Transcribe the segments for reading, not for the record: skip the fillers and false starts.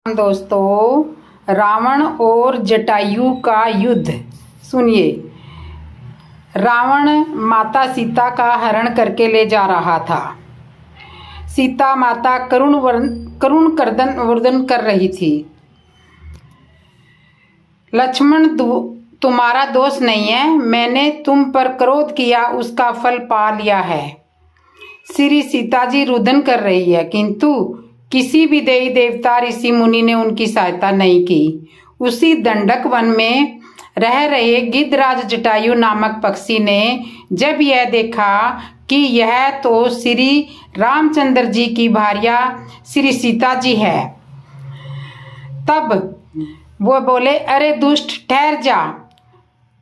दोस्तों, रावण और जटायु का युद्ध सुनिए। रावण माता सीता का हरण करके ले जा रहा था। सीता माता करुण कर्दन वर्दन कर रही थी। लक्ष्मण, तुम्हारा दोष नहीं है, मैंने तुम पर क्रोध किया, उसका फल पा लिया है। श्री सीता जी रुदन कर रही है, किंतु किसी भी देवी देवता ऋषि मुनि ने उनकी सहायता नहीं की। उसी दंडक वन में रह रहे गिद्धराज जटायु नामक पक्षी ने जब यह देखा कि यह तो श्री रामचंद्र जी की भार्या श्री सीता जी है, तब वो बोले, अरे दुष्ट, ठहर जा,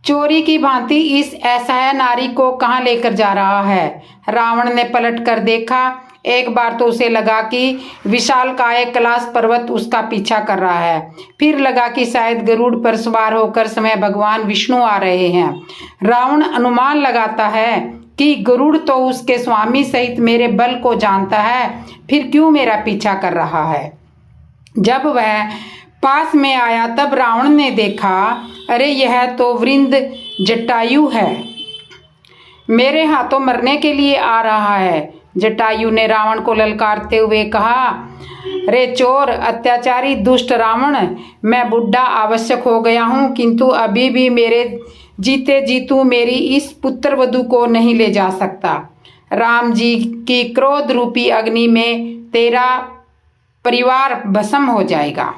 चोरी की भांति इस असहाय नारी को कहाँ लेकर जा रहा है। रावण ने पलट कर देखा। एक बार तो उसे लगा कि विशालकाय कैलाश पर्वत उसका पीछा कर रहा है। फिर लगा कि शायद गरुड़ पर सवार होकर स्वयं भगवान विष्णु आ रहे हैं। रावण अनुमान लगाता है कि गरुड़ तो उसके स्वामी सहित मेरे बल को जानता है, फिर क्यों मेरा पीछा कर रहा है। जब वह पास में आया तब रावण ने देखा, अरे यह तो वृंद जटायु है, मेरे हाथों मरने के लिए आ रहा है। जटायु ने रावण को ललकारते हुए कहा, रे चोर, अत्याचारी दुष्ट रावण, मैं बुढ़ा आवश्यक हो गया हूँ, किंतु अभी भी मेरे जीते जी तू मेरी इस पुत्र वधू को नहीं ले जा सकता। राम जी की क्रोध रूपी अग्नि में तेरा परिवार भस्म हो जाएगा।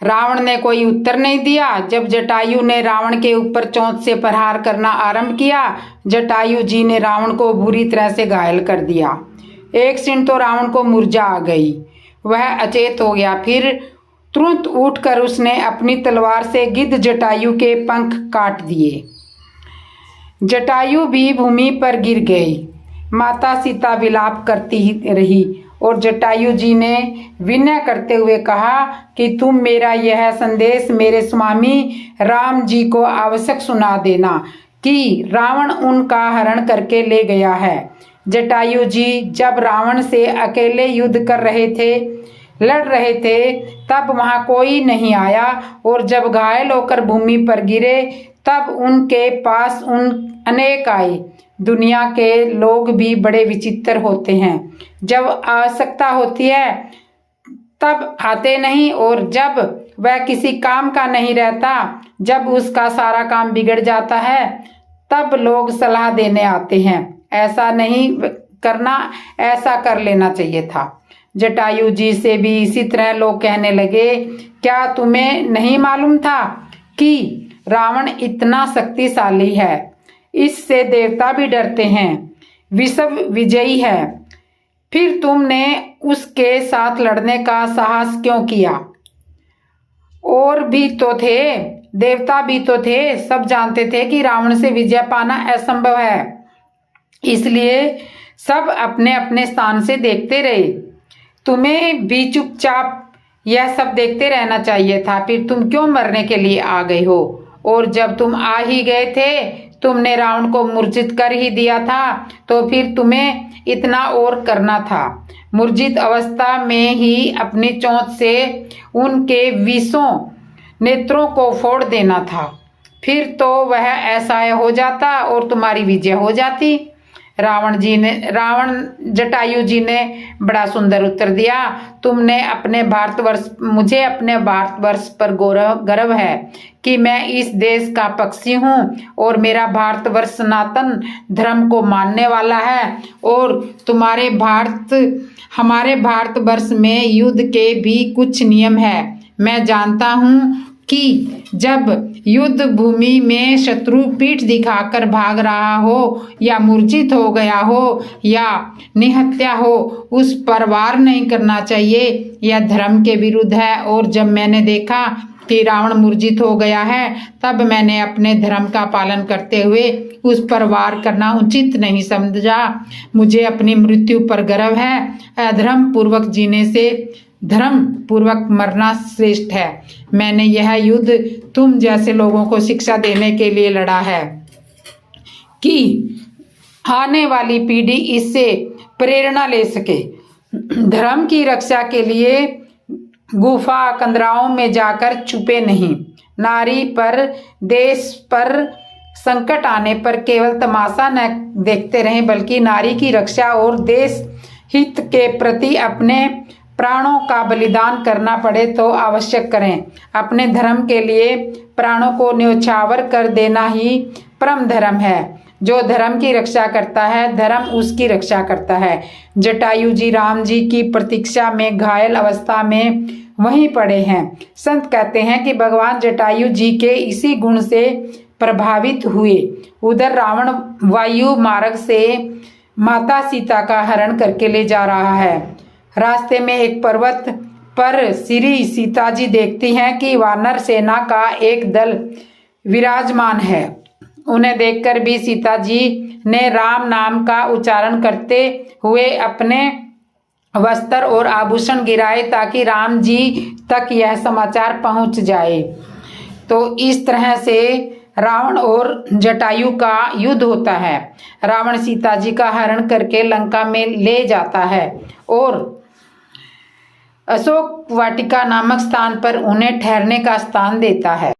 रावण ने कोई उत्तर नहीं दिया। जब जटायु ने रावण के ऊपर चोंच से प्रहार करना आरंभ किया, जटायु जी ने रावण को बुरी तरह से घायल कर दिया। एक क्षण तो रावण को मूर्छा आ गई, वह अचेत हो गया। फिर तुरंत उठकर उसने अपनी तलवार से गिद्ध जटायु के पंख काट दिए। जटायु भी भूमि पर गिर गई। माता सीता विलाप करती रही और जटायु जी ने विनय करते हुए कहा कि तुम मेरा यह संदेश मेरे स्वामी राम जी को आवश्यक सुना देना कि रावण उनका हरण करके ले गया है। जटायु जी जब रावण से अकेले युद्ध कर रहे थे, लड़ रहे थे, तब वहां कोई नहीं आया, और जब घायल होकर भूमि पर गिरे तब उनके पास अनेक आए। दुनिया के लोग भी बड़े विचित्र होते हैं। जब आवश्यकता होती है तब आते नहीं, और जब वह किसी काम का नहीं रहता, जब उसका सारा काम बिगड़ जाता है, तब लोग सलाह देने आते हैं। ऐसा नहीं करना, ऐसा कर लेना चाहिए था। जटायु जी से भी इसी तरह लोग कहने लगे, क्या तुम्हें नहीं मालूम था कि रावण इतना शक्तिशाली है, इससे देवता भी डरते हैं, विश्व विजयी है, फिर तुमने उसके साथ लड़ने का साहस क्यों किया। और भी तो थे, देवता भी तो थे, सब जानते थे कि रावण से विजय पाना असंभव है, इसलिए सब अपने अपने स्थान से देखते रहे। तुम्हें भी चुपचाप यह सब देखते रहना चाहिए था, फिर तुम क्यों मरने के लिए आ गए हो। और जब तुम आ ही गए थे, तुमने रावण को मूर्छित कर ही दिया था, तो फिर तुम्हें इतना और करना था। मूर्छित अवस्था में ही अपनी चोंच से उनके 20 नेत्रों को फोड़ देना था, फिर तो वह असहाय हो जाता और तुम्हारी विजय हो जाती। रावण जटायु जी ने बड़ा सुंदर उत्तर दिया, मुझे अपने भारतवर्ष पर गर्व है कि मैं इस देश का पक्षी हूँ, और मेरा भारतवर्ष सनातन धर्म को मानने वाला है। और हमारे भारतवर्ष में युद्ध के भी कुछ नियम है। मैं जानता हूँ कि जब युद्ध भूमि में शत्रु पीठ दिखाकर भाग रहा हो, या मूर्छित हो गया हो, या निहत्या हो, उस पर वार नहीं करना चाहिए, यह धर्म के विरुद्ध है। और जब मैंने देखा कि रावण मूर्छित हो गया है, तब मैंने अपने धर्म का पालन करते हुए उस पर वार करना उचित नहीं समझा। मुझे अपनी मृत्यु पर गर्व है। अधर्म पूर्वक जीने से धर्म पूर्वक मरना श्रेष्ठ है। मैंने यह युद्ध तुम जैसे लोगों को शिक्षा देने के लिए लड़ा है कि आने वाली पीढ़ी इससे प्रेरणा ले सके। धर्म की रक्षा के लिए गुफा कंदराओं में जाकर छुपे नहीं। नारी पर, देश पर संकट आने पर केवल तमाशा न देखते रहें, बल्कि नारी की रक्षा और देश हित के प्रति अपने प्राणों का बलिदान करना पड़े तो अवश्य करें। अपने धर्म के लिए प्राणों को न्यौछावर कर देना ही परम धर्म है। जो धर्म की रक्षा करता है, धर्म उसकी रक्षा करता है। जटायु जी राम जी की प्रतीक्षा में घायल अवस्था में वहीं पड़े हैं। संत कहते हैं कि भगवान जटायु जी के इसी गुण से प्रभावित हुए। उधर रावण वायु मार्ग से माता सीता का हरण करके ले जा रहा है। रास्ते में एक पर्वत पर श्री सीता जी देखती हैं कि वानर सेना का एक दल विराजमान है। उन्हें देखकर भी सीता जी ने राम नाम का उच्चारण करते हुए अपने वस्त्र और आभूषण गिराए ताकि राम जी तक यह समाचार पहुंच जाए। तो इस तरह से रावण और जटायु का युद्ध होता है। रावण सीता जी का हरण करके लंका में ले जाता है और अशोक वाटिका नामक स्थान पर उन्हें ठहरने का स्थान देता है।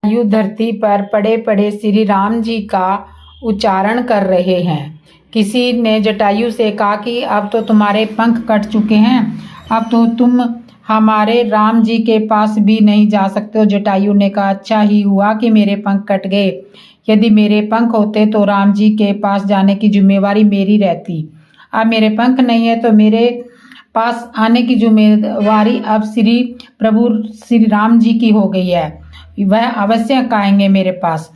जटायु धरती पर पड़े पड़े श्री राम जी का उच्चारण कर रहे हैं। किसी ने जटायु से कहा कि अब तो तुम्हारे पंख कट चुके हैं, अब तो तुम हमारे राम जी के पास भी नहीं जा सकते हो। जटायु ने कहा, अच्छा ही हुआ कि मेरे पंख कट गए। यदि मेरे पंख होते तो राम जी के पास जाने की जिम्मेवारी मेरी रहती। अब मेरे पंख नहीं है तो मेरे पास आने की जिम्मेवारी अब प्रभु श्री राम जी की हो गई है। वह अवश्य आएंगे मेरे पास।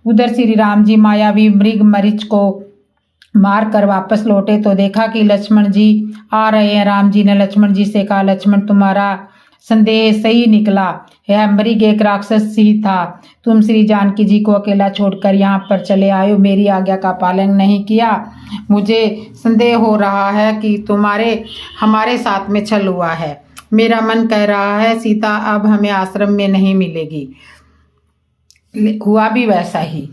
उधर श्री राम जी मायावी मृग मरीच को मार कर वापस लौटे तो देखा कि लक्ष्मण जी आ रहे हैं। राम जी ने लक्ष्मण जी से कहा, लक्ष्मण तुम्हारा संदेह सही निकला, यह मृग एक राक्षस ही था। तुम श्री जानकी जी को अकेला छोड़कर यहाँ पर चले आए हो, मेरी आज्ञा का पालन नहीं किया। मुझे संदेह हो रहा है कि हमारे साथ में छल हुआ है। मेरा मन कह रहा है सीता अब हमें आश्रम में नहीं मिलेगी। हुआ भी वैसा ही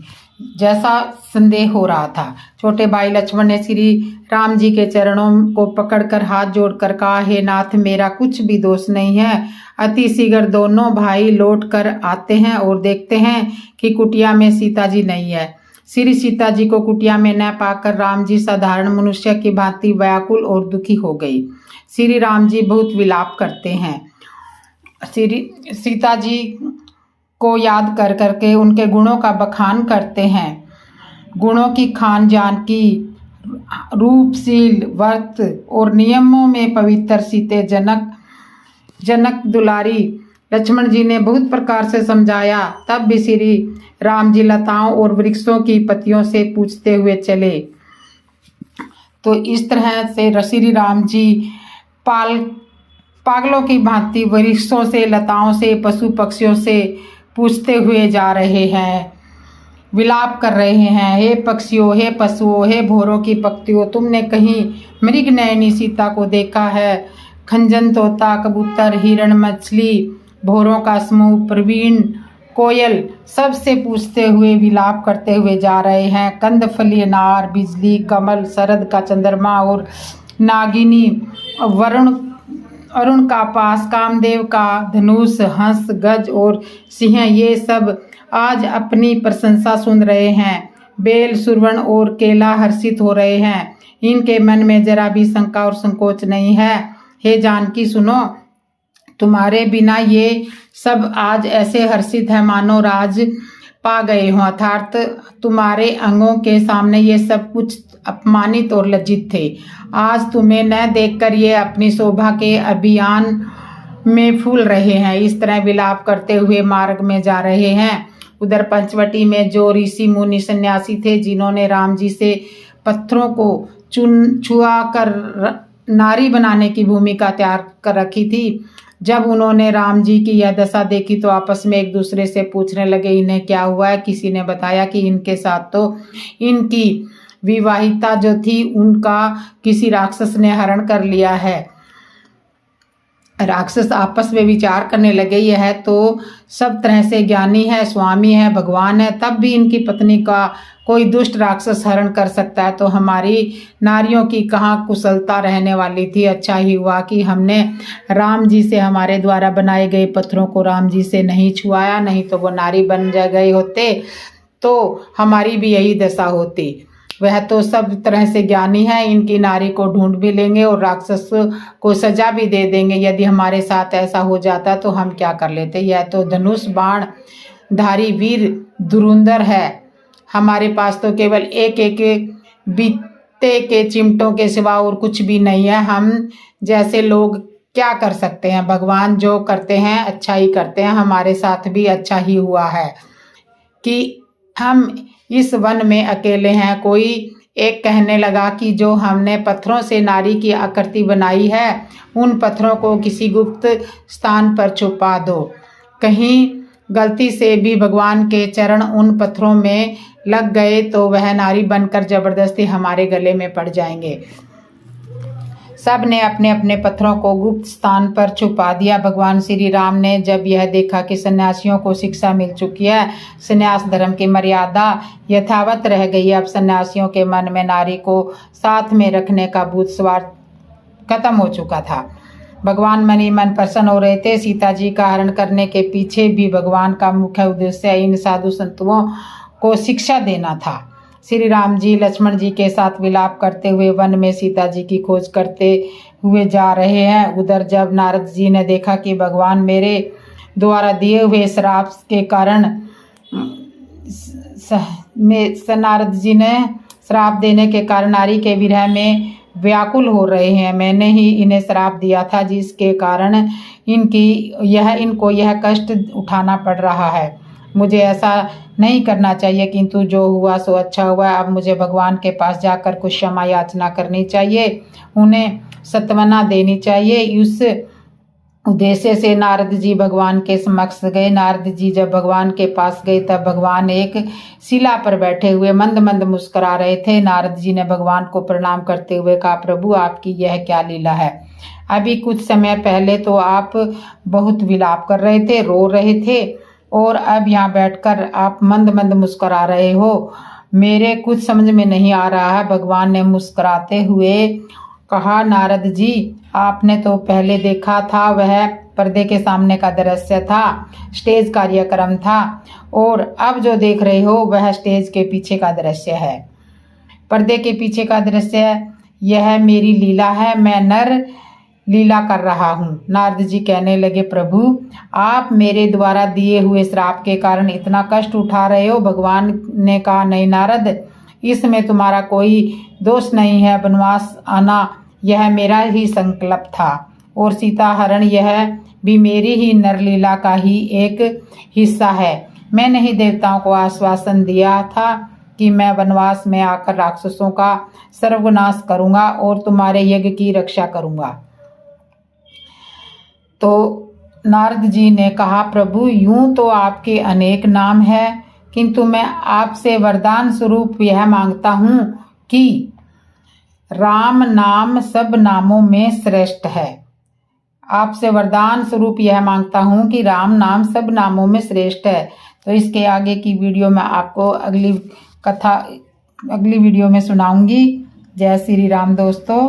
जैसा संदेह हो रहा था। छोटे भाई लक्ष्मण ने श्री राम जी के चरणों को पकड़कर हाथ जोड़कर कहा, हे नाथ, मेरा कुछ भी दोष नहीं है। अति शीघ्र दोनों भाई लौट कर आते हैं और देखते हैं कि कुटिया में सीता जी नहीं है। श्री सीता जी को कुटिया में न पाकर राम जी साधारण मनुष्य की भांति व्याकुल और दुखी हो गई। श्री राम जी बहुत विलाप करते हैं। श्री सीता जी को याद कर करके उनके गुणों का बखान करते हैं। गुणों की खान जानकी, रूपशील, व्रत और नियमों में पवित्र सीते जनक दुलारी। लक्ष्मण जी ने बहुत प्रकार से समझाया, तब भी श्री राम जी लताओं और वृक्षों की पत्तियों से पूछते हुए चले। तो इस तरह से श्री राम जी पागलों की भांति वृक्षों से, लताओं से, पशु पक्षियों से पूछते हुए जा रहे हैं, विलाप कर रहे हैं। हे पक्षियों, हे पशुओं, हे भोरों की पक्षियों, तुमने कहीं मृग नयनी सीता को देखा है? खंजन, तोता, कबूतर, हिरण, मछली, भोरों का समूह, प्रवीण, कोयल सबसे पूछते हुए विलाप करते हुए जा रहे हैं। कंदफली, अनार, बिजली, कमल, शरद का चंद्रमा और नागिनी, अरुण का पास, कामदेव का धनुष, हंस, गज और सिंह, ये सब आज अपनी प्रशंसा सुन रहे हैं। बेल, सुरवण और केला हर्षित हो रहे हैं। इनके मन में जरा भी शंका और संकोच नहीं है। हे जानकी सुनो, तुम्हारे बिना ये सब आज ऐसे हर्षित है मानो राज पा गए हो, अर्थात तुम्हारे अंगों के सामने ये सब कुछ अपमानित और लज्जित थे। आज तुम्हें न देखकर ये अपनी शोभा के अभियान में फूल रहे हैं। इस तरह विलाप करते हुए मार्ग में जा रहे हैं। उधर पंचवटी में जो ऋषि मुनि सन्यासी थे, जिन्होंने राम जी से पत्थरों को छुआ कर नारी बनाने की भूमिका तैयार कर रखी थी, जब उन्होंने राम जी की यह दशा देखी तो आपस में एक दूसरे से पूछने लगे, इन्हें क्या हुआ है। किसी ने बताया कि इनके साथ तो इनकी विवाहिता जो थी उनका किसी राक्षस ने हरण कर लिया है। राक्षस आपस में विचार करने लगे, यह तो सब तरह से ज्ञानी है, स्वामी है, भगवान है, तब भी इनकी पत्नी का कोई दुष्ट राक्षस हरण कर सकता है, तो हमारी नारियों की कहाँ कुशलता रहने वाली थी। अच्छा ही हुआ कि हमने राम जी से हमारे द्वारा बनाए गए पत्थरों को राम जी से नहीं छुआया, नहीं तो वो नारी बन जा गए होते तो हमारी भी यही दशा होती। वह तो सब तरह से ज्ञानी है, इनकी नारी को ढूंढ भी लेंगे और राक्षस को सजा भी दे देंगे। यदि हमारे साथ ऐसा हो जाता तो हम क्या कर लेते। यह तो धनुष बाण धारी वीर धुरंधर है, हमारे पास तो केवल एक एक बीते के चिमटों के सिवा और कुछ भी नहीं है। हम जैसे लोग क्या कर सकते हैं। भगवान जो करते हैं अच्छा ही करते हैं। हमारे साथ भी अच्छा ही हुआ है कि हम इस वन में अकेले हैं। कोई एक कहने लगा कि जो हमने पत्थरों से नारी की आकृति बनाई है, उन पत्थरों को किसी गुप्त स्थान पर छुपा दो। कहीं गलती से भी भगवान के चरण उन पत्थरों में लग गए तो वह नारी बनकर जबरदस्ती हमारे गले में पड़ जाएंगे। सब ने अपने अपने पत्थरों को गुप्त स्थान पर छुपा दिया। भगवान श्री राम ने जब यह देखा कि सन्यासियों को शिक्षा मिल चुकी है, संन्यास धर्म की मर्यादा यथावत रह गई, अब सन्यासियों के मन में नारी को साथ में रखने का भूत सवार खत्म हो चुका था। भगवान मन ही मन प्रसन्न हो रहे थे। सीता जी का हरण करने के पीछे भी भगवान का मुख्य उद्देश्य इन साधु संतों को शिक्षा देना था। श्री राम जी लक्ष्मण जी के साथ विलाप करते हुए वन में सीता जी की खोज करते हुए जा रहे हैं। उधर जब नारद जी ने देखा कि भगवान मेरे द्वारा दिए हुए श्राप के कारण नारद जी ने श्राप देने के कारण नारी के विरह में व्याकुल हो रहे हैं, मैंने ही इन्हें श्राप दिया था जिसके कारण इनको यह कष्ट उठाना पड़ रहा है। मुझे ऐसा नहीं करना चाहिए, किंतु जो हुआ सो अच्छा हुआ। अब मुझे भगवान के पास जाकर कुछ क्षमा याचना करनी चाहिए, उन्हें सत्वना देनी चाहिए। उस उद्देश्य से नारद जी भगवान के समक्ष गए। नारद जी जब भगवान के पास गए तब भगवान एक शिला पर बैठे हुए मंद मंद मुस्कुरा रहे थे। नारद जी ने भगवान को प्रणाम करते हुए कहा, प्रभु आपकी यह क्या लीला है। अभी कुछ समय पहले तो आप बहुत विलाप कर रहे थे, रो रहे थे, और अब यहाँ बैठकर आप मंद मंद मुस्कुरा रहे हो। मेरे कुछ समझ में नहीं आ रहा है। भगवान ने मुस्कुराते हुए कहा, नारद जी आपने तो पहले देखा था वह पर्दे के सामने का दृश्य था, स्टेज कार्यक्रम था, और अब जो देख रहे हो वह स्टेज के पीछे का दृश्य है। पर्दे के पीछे का दृश्य यह मेरी लीला है, मैं नर लीला कर रहा हूँ। नारद जी कहने लगे, प्रभु आप मेरे द्वारा दिए हुए श्राप के कारण इतना कष्ट उठा रहे हो। भगवान ने कहा, नहीं नारद, इसमें तुम्हारा कोई दोष नहीं है। वनवास आना यह मेरा ही संकल्प था, और सीता हरण यह भी मेरी ही नरलीला का ही एक हिस्सा है। मैंने ही देवताओं को आश्वासन दिया था कि मैं वनवास में आकर राक्षसों का सर्वनाश करूंगा और तुम्हारे यज्ञ की रक्षा करूंगा। तो नारद जी ने कहा, प्रभु यूं तो आपके अनेक नाम हैं, किंतु मैं आपसे वरदान स्वरूप यह मांगता हूँ कि राम नाम सब नामों में श्रेष्ठ है। आपसे वरदान स्वरूप यह मांगता हूँ कि राम नाम सब नामों में श्रेष्ठ है। तो इसके आगे की वीडियो में आपको अगली वीडियो में सुनाऊंगी। जय श्री राम दोस्तों।